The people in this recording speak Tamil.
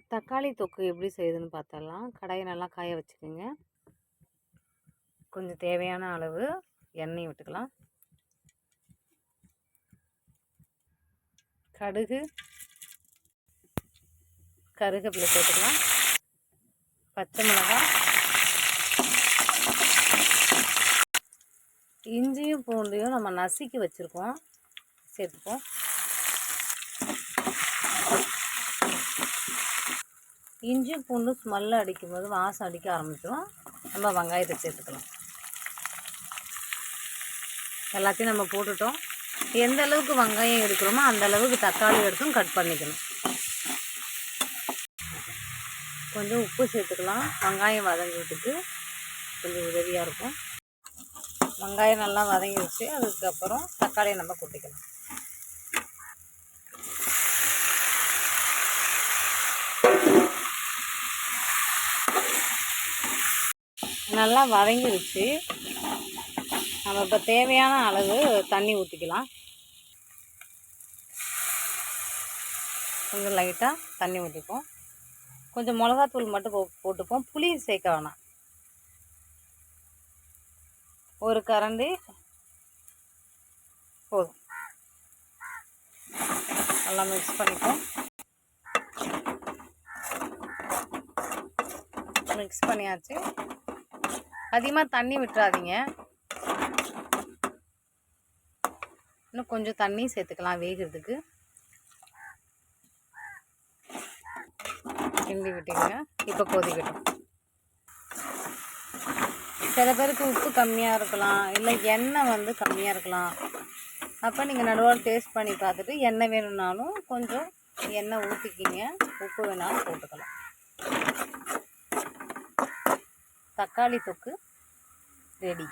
தக்காளி தொக்கு எப்படி செய்யுதுன்னு பார்த்தரலாம். கடாயை நல்லா காய வச்சுக்கோங்க. கொஞ்சம் தேவையான அளவு எண்ணெய் விட்டுக்கலாம். கடுகு, கருவேப்பிலை சேர்த்துக்கலாம். பச்சை மிளகாய், இஞ்சியும் பூண்டையும் நம்ம நசுக்கி வச்சுருக்கோம், சேர்த்துப்போம். இஞ்சி பூண்டு ஸ்மெல்ல அடிக்கும்போது வாசம் அடிக்க ஆரம்பிச்சிடும். நம்ம வெங்காயத்தை சேர்த்துக்கலாம். எல்லாத்தையும் நம்ம போட்டுட்டோம். எந்த அளவுக்கு வெங்காயம் எடுக்கிறோமோ அந்த அளவுக்கு தக்காளி எடுத்தும் கட் பண்ணிக்கணும். கொஞ்சம் உப்பு சேர்த்துக்கலாம். வெங்காயம் வதங்கிறதுக்கு கொஞ்சம் உதவியாக இருக்கும். வெங்காயம் நல்லா வதங்கிடுச்சு. அதுக்கப்புறம் தக்காளியை நம்ம கொட்டிக்கலாம். நல்லா வதங்கிடுச்சு. நம்ம இப்போ தேவையான அளவு தண்ணி ஊற்றிக்கலாம். கொஞ்சம் லைட்டாக தண்ணி ஊற்றிப்போம். கொஞ்சம் மிளகாத்தூள் மட்டும் போட்டுப்போம். புளி சேர்க்க வேணாம். ஒரு கரண்டி போதும். நல்லா மிக்ஸ் பண்ணிப்போம். மிக்ஸ் பண்ணியாச்சு. அதிகமாக தண்ணி விட்டுறாதீங்க. இன்னும் கொஞ்சம் தண்ணி சேர்த்துக்கலாம் வேகிறதுக்கு. கிண்டி விட்டுங்க. இப்போ கொதிக்கட்டும். சில பேருக்கு உப்பு கம்மியாக இருக்கலாம், இல்லை எண்ணெய் கம்மியாக இருக்கலாம். அப்போ நீங்கள் நடுவால் டேஸ்ட் பண்ணி பார்த்துட்டு எண்ணெய் வேணும்னாலும் கொஞ்சம் எண்ணெய் ஊற்றிக்கிங்க. உப்பு வேணாலும் போட்டுக்கலாம். தக்காளி தொக்கு ரெடி.